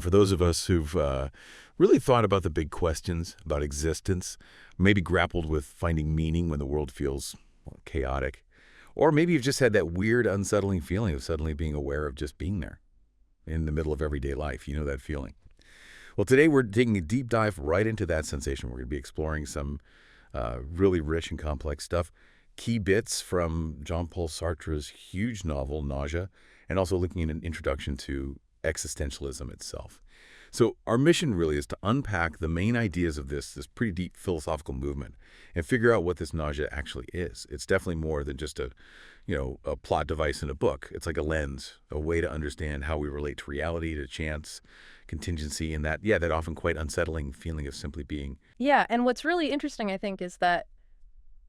For those of us who've really thought about the big questions about existence, maybe grappled with finding meaning when the world feels chaotic, or maybe you've just had that weird, unsettling feeling of suddenly being aware of just being there in the middle of everyday life. You know that feeling. Well, today we're taking a deep dive right into that sensation. We're going to be exploring some really rich and complex stuff, key bits from Jean-Paul Sartre's huge novel, Nausea, and also looking at an introduction to existentialism itself. So our mission really is to unpack the main ideas of this pretty deep philosophical movement and figure out what this nausea actually is. It's definitely more than just a plot device in a book. It's like a lens, a way to understand how we relate to reality, to chance, contingency, and that often quite unsettling feeling of simply being. Yeah, and what's really interesting, I think, is that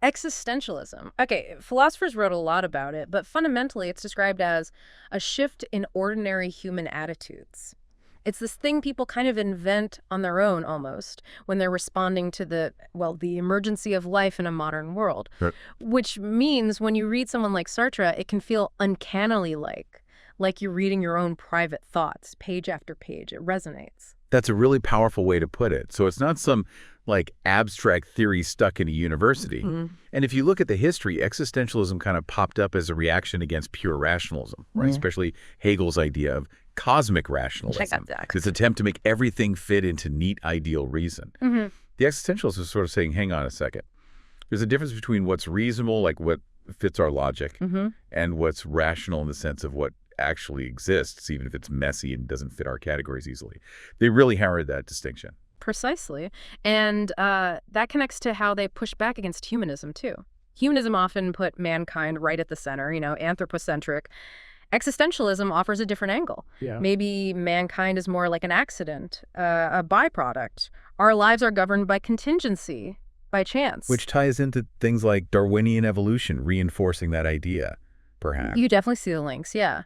existentialism. Okay, philosophers wrote a lot about it, but fundamentally it's described as a shift in ordinary human attitudes. It's this thing people kind of invent on their own almost when they're responding to the emergency of life in a modern world. Right. Which means when you read someone like Sartre, it can feel uncannily like you're reading your own private thoughts, page after page. It resonates. That's a really powerful way to put it. So it's not some abstract theory stuck in a university. Mm-hmm. And if you look at the history, existentialism kind of popped up as a reaction against pure rationalism, right? Mm-hmm. Especially Hegel's idea of cosmic rationalism. Check out that. This attempt to make everything fit into neat ideal reason. Mm-hmm. The existentialists are sort of saying, hang on a second. There's a difference between what's reasonable, like what fits our logic, Mm-hmm. and what's rational in the sense of what actually exists, even if it's messy and doesn't fit our categories easily. They really hammered that distinction. Precisely. And that connects to how they push back against humanism, too. Humanism often put mankind right at the center, anthropocentric. Existentialism offers a different angle. Yeah. Maybe mankind is more like an accident, a byproduct. Our lives are governed by contingency, by chance. Which ties into things like Darwinian evolution, reinforcing that idea, perhaps. You definitely see the links, yeah.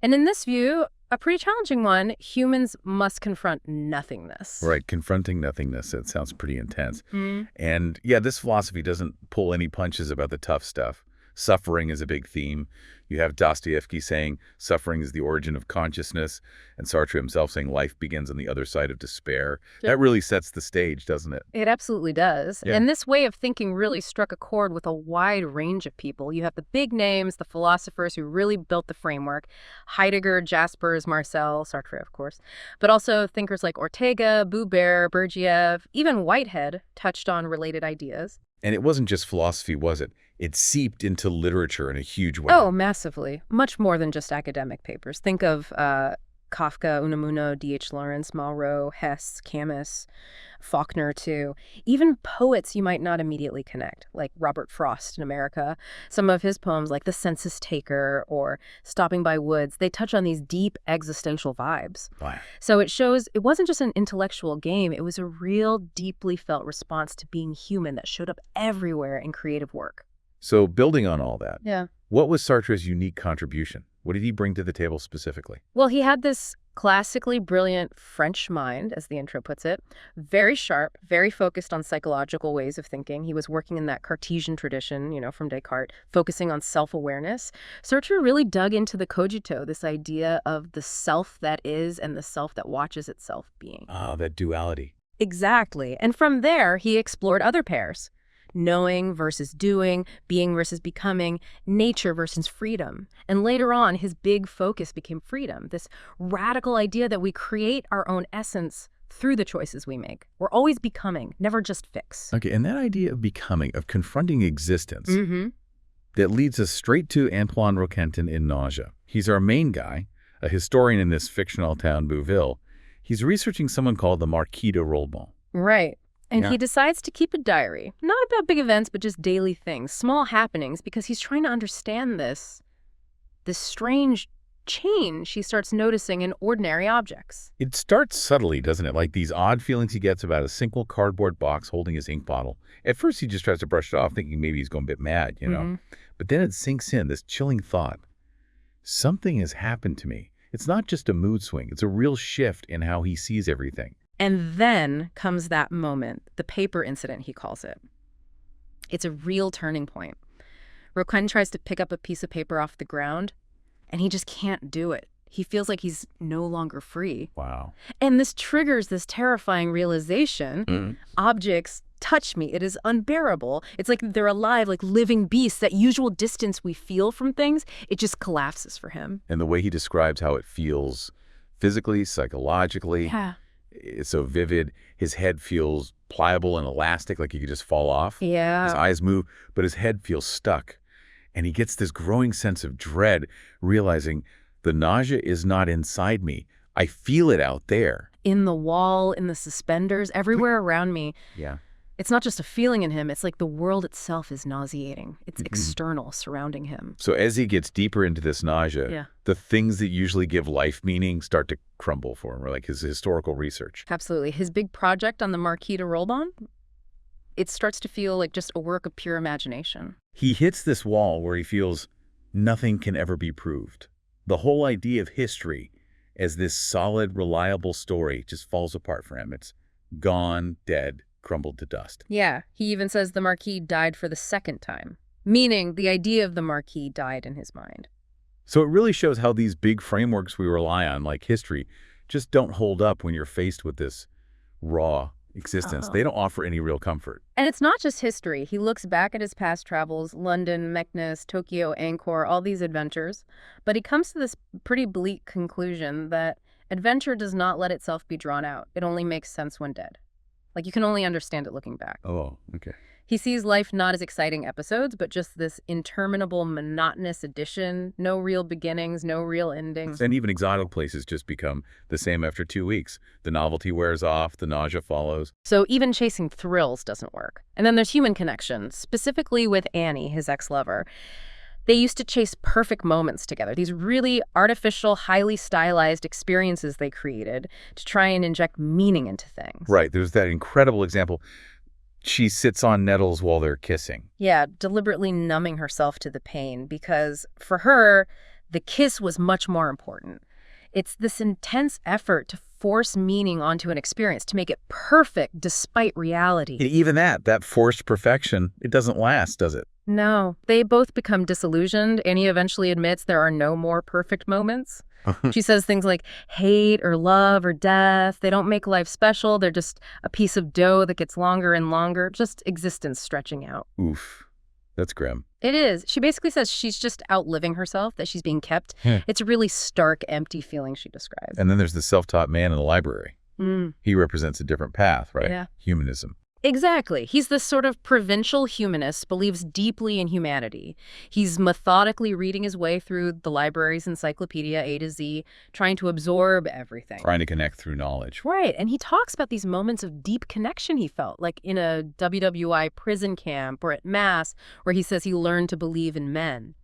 And in this view, a pretty challenging one, humans must confront nothingness. Right, confronting nothingness. It sounds pretty intense. Mm-hmm. And this philosophy doesn't pull any punches about the tough stuff. Suffering is a big theme. You have Dostoevsky saying suffering is the origin of consciousness, and Sartre himself saying life begins on the other side of despair. Yep. That really sets the stage, doesn't it? It absolutely does. Yeah. And this way of thinking really struck a chord with a wide range of people. You have the big names, the philosophers who really built the framework, Heidegger, Jaspers, Marcel, Sartre, of course, but also thinkers like Ortega, Buber, Berdyaev, even Whitehead touched on related ideas. And it wasn't just philosophy, was it? It seeped into literature in a huge way. Oh, massively. Much more than just academic papers. Think of Kafka, Unamuno, D.H. Lawrence, Malraux, Hess, Camus, Faulkner, too. Even poets you might not immediately connect, like Robert Frost in America. Some of his poems, like The Census Taker or Stopping by Woods, they touch on these deep existential vibes. Wow. So it shows it wasn't just an intellectual game. It was a real, deeply felt response to being human that showed up everywhere in creative work. So building on all that, Yeah. what was Sartre's unique contribution? What did he bring to the table specifically? Well, he had this classically brilliant French mind, as the intro puts it, very sharp, very focused on psychological ways of thinking. He was working in that Cartesian tradition, from Descartes, focusing on self-awareness. Sartre really dug into the cogito, this idea of the self that is and the self that watches itself being. Ah, that duality. Exactly. And from there, he explored other pairs. Knowing versus doing, being versus becoming, nature versus freedom. And later on, his big focus became freedom, this radical idea that we create our own essence through the choices we make. We're always becoming, never just fix. Okay, and that idea of becoming, of confronting existence, Mm-hmm. that leads us straight to Antoine Roquentin in Nausea. He's our main guy, a historian in this fictional town, Bouville. He's researching someone called the Marquis de Rolbon. Right. And Yeah. he decides to keep a diary, not about big events, but just daily things, small happenings, because he's trying to understand this strange change he starts noticing in ordinary objects. It starts subtly, doesn't it? Like these odd feelings he gets about a single cardboard box holding his ink bottle. At first, he just tries to brush it off, thinking maybe he's going a bit mad, Mhm. But then it sinks in, this chilling thought. Something has happened to me. It's not just a mood swing. It's a real shift in how he sees everything. And then comes that moment, the paper incident, he calls it. It's a real turning point. Roquentin tries to pick up a piece of paper off the ground, and he just can't do it. He feels like he's no longer free. Wow. And this triggers this terrifying realization. Objects touch me. It is unbearable. It's like they're alive, like living beasts. That usual distance we feel from things, it just collapses for him. And the way he describes how it feels physically, psychologically, is so vivid. His head feels pliable and elastic, like he could just fall off. Yeah. His eyes move, but his head feels stuck. And he gets this growing sense of dread, realizing the nausea is not inside me. I feel it out there. In the wall, in the suspenders, everywhere around me. Yeah. It's not just a feeling in him. It's like the world itself is nauseating. It's external, surrounding him. So as he gets deeper into this nausea, the things that usually give life meaning start to crumble for him, or like his historical research. Absolutely. His big project on the Marquis de Rolbon, it starts to feel like just a work of pure imagination. He hits this wall where he feels nothing can ever be proved. The whole idea of history as this solid, reliable story just falls apart for him. It's gone, dead, crumbled to dust. Yeah, he even says the Marquis died for the second time, meaning the idea of the Marquis died in his mind. So it really shows how these big frameworks we rely on, like history, just don't hold up when you're faced with this raw existence. They don't offer any real comfort. And it's not just history. He looks back at his past travels, London, Meknes, Tokyo, Angkor, all these adventures, but he comes to this pretty bleak conclusion that adventure does not let itself be drawn out. It only makes sense when dead. Like, you can only understand it looking back. Oh, okay. He sees life not as exciting episodes, but just this interminable, monotonous addition. No real beginnings, no real endings. And even exotic places just become the same after 2 weeks. The novelty wears off, the nausea follows. So even chasing thrills doesn't work. And then there's human connection, specifically with Annie, his ex-lover. They used to chase perfect moments together, these really artificial, highly stylized experiences they created to try and inject meaning into things. Right. There's that incredible example. She sits on nettles while they're kissing. Yeah, deliberately numbing herself to the pain because for her, the kiss was much more important. It's this intense effort to force meaning onto an experience, to make it perfect despite reality. And even that forced perfection, it doesn't last, does it? No, they both become disillusioned. Annie eventually admits there are no more perfect moments. She says things like hate or love or death. They don't make life special. They're just a piece of dough that gets longer and longer, just existence stretching out. Oof, that's grim. It is. She basically says she's just outliving herself, that she's being kept. It's a really stark, empty feeling she describes. And then there's the self-taught man in the library. He represents a different path, right? Yeah. Humanism. Exactly. He's this sort of provincial humanist, believes deeply in humanity. He's methodically reading his way through the library's encyclopedia A to Z, trying to absorb everything. Trying to connect through knowledge. Right. And he talks about these moments of deep connection he felt, like in a WWI prison camp or at Mass, where he says he learned to believe in men.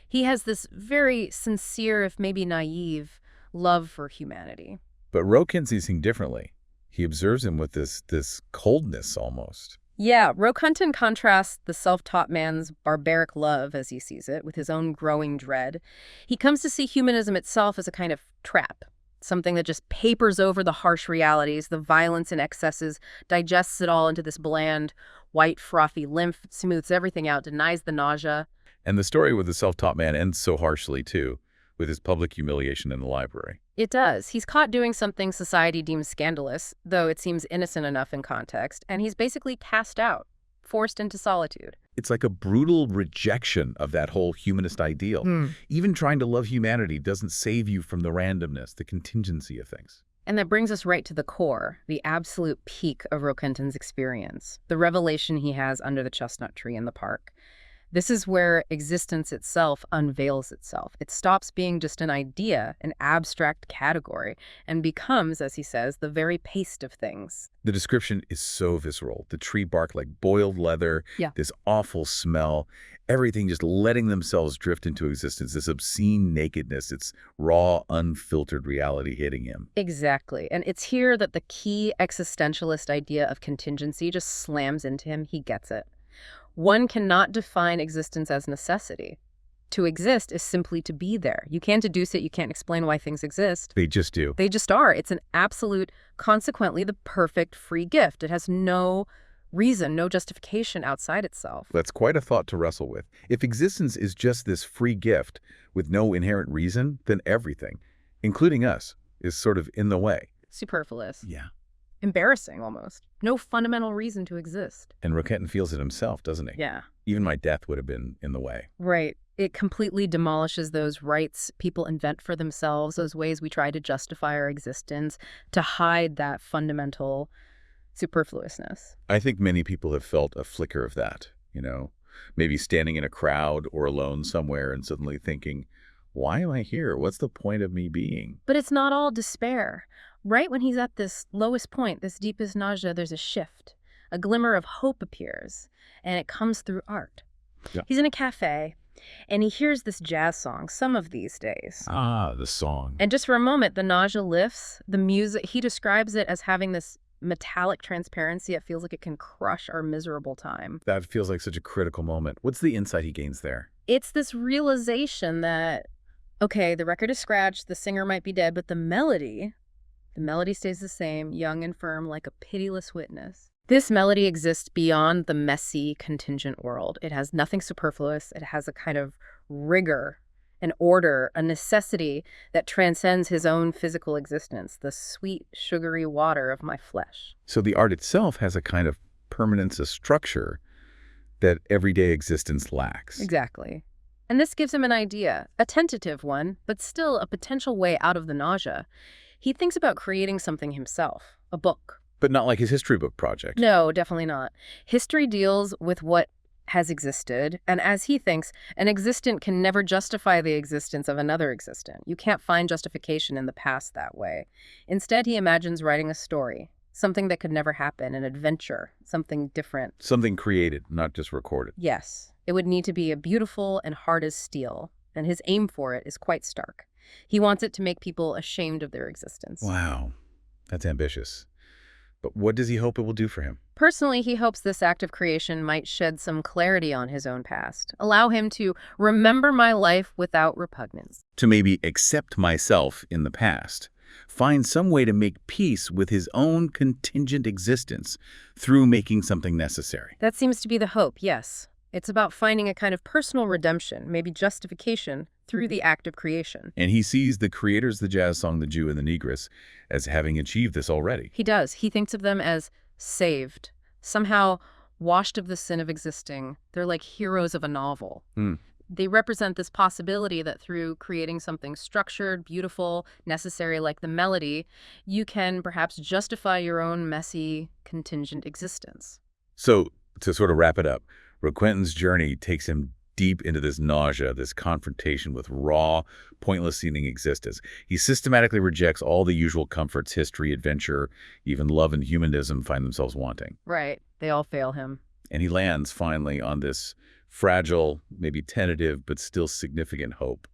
He has this very sincere, if maybe naive, love for humanity. But Roquentin sees things differently. He observes him with this coldness almost. Yeah, Roquentin contrasts the self-taught man's barbaric love, as he sees it, with his own growing dread. He comes to see humanism itself as a kind of trap, something that just papers over the harsh realities, the violence and excesses, digests it all into this bland, white, frothy lymph, smooths everything out, denies the nausea. And the story with the self-taught man ends so harshly, too, with his public humiliation in the library. It does. He's caught doing something society deems scandalous, though it seems innocent enough in context, and he's basically cast out, forced into solitude. It's like a brutal rejection of that whole humanist ideal. Even trying to love humanity doesn't save you from the randomness, the contingency of things. And that brings us right to the core, the absolute peak of Roquentin's experience, the revelation he has under the chestnut tree in the park. This is where existence itself unveils itself. It stops being just an idea, an abstract category, and becomes, as he says, the very paste of things. The description is so visceral. The tree bark like boiled leather, this awful smell, everything just letting themselves drift into existence, this obscene nakedness, it's raw, unfiltered reality hitting him. Exactly. And it's here that the key existentialist idea of contingency just slams into him. He gets it. One cannot define existence as necessity. To exist is simply to be there. You can't deduce it. You can't explain why things exist. They just do. They just are. It's an absolute, consequently, the perfect free gift. It has no reason, no justification outside itself. That's quite a thought to wrestle with. If existence is just this free gift with no inherent reason, then everything including us, is sort of in the way. Superfluous. Yeah. Embarrassing, almost. No fundamental reason to exist. And Roquentin feels it himself, doesn't he? Yeah. Even my death would have been in the way. Right. It completely demolishes those rights people invent for themselves, those ways we try to justify our existence, to hide that fundamental superfluousness. I think many people have felt a flicker of that, maybe standing in a crowd or alone somewhere and suddenly thinking, why am I here? What's the point of me being? But it's not all despair. Right when he's at this lowest point, this deepest nausea, there's a shift. A glimmer of hope appears, and it comes through art. Yeah. He's in a cafe, and he hears this jazz song, Some of These Days. Ah, the song. And just for a moment, the nausea lifts. The music, he describes it as having this metallic transparency. It feels like it can crush our miserable time. That feels like such a critical moment. What's the insight he gains there? It's this realization that, okay, the record is scratched, the singer might be dead, but the melody stays the same, young and firm, like a pitiless witness. This melody exists beyond the messy, contingent world. It has nothing superfluous. It has a kind of rigor, an order, a necessity that transcends his own physical existence, the sweet, sugary water of my flesh. So the art itself has a kind of permanence, a structure that everyday existence lacks. Exactly. And this gives him an idea, a tentative one, but still a potential way out of the nausea. He thinks about creating something himself, a book. But not like his history book project. No, definitely not. History deals with what has existed, and as he thinks, an existent can never justify the existence of another existent. You can't find justification in the past that way. Instead, he imagines writing a story, something that could never happen, an adventure, something different. Something created, not just recorded. Yes, it would need to be beautiful and hard as steel, and his aim for it is quite stark. He wants it to make people ashamed of their existence. Wow, that's ambitious. But what does he hope it will do for him? Personally, he hopes this act of creation might shed some clarity on his own past, allow him to remember my life without repugnance. To maybe accept myself in the past, find some way to make peace with his own contingent existence through making something necessary. That seems to be the hope, yes. It's about finding a kind of personal redemption, maybe justification, through the act of creation. And he sees the creators of the jazz song, the Jew and the Negress, as having achieved this already. He does. He thinks of them as saved, somehow washed of the sin of existing. They're like heroes of a novel. They represent this possibility that through creating something structured, beautiful, necessary like the melody, you can perhaps justify your own messy, contingent existence. So, to sort of wrap it up, Roquentin's journey takes him deep into this nausea, this confrontation with raw, pointless-seeming existence. He systematically rejects all the usual comforts history, adventure, even love and humanism find themselves wanting. Right. They all fail him. And he lands, finally, on this fragile, maybe tentative, but still significant hope,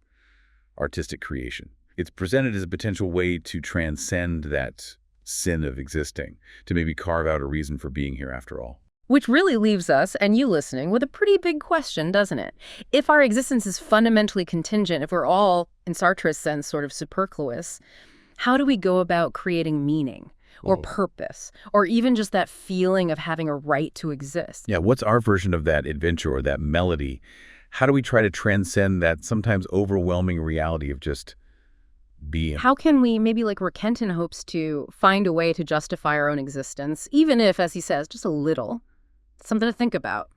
artistic creation. It's presented as a potential way to transcend that sin of existing, to maybe carve out a reason for being here after all. Which really leaves us, and you listening, with a pretty big question, doesn't it? If our existence is fundamentally contingent, if we're all, in Sartre's sense, sort of superfluous, how do we go about creating meaning or purpose, or even just that feeling of having a right to exist? Yeah, what's our version of that adventure or that melody? How do we try to transcend that sometimes overwhelming reality of just being? How can we, maybe like Roquentin hopes to, find a way to justify our own existence, even if, as he says, just a little? Something to think about.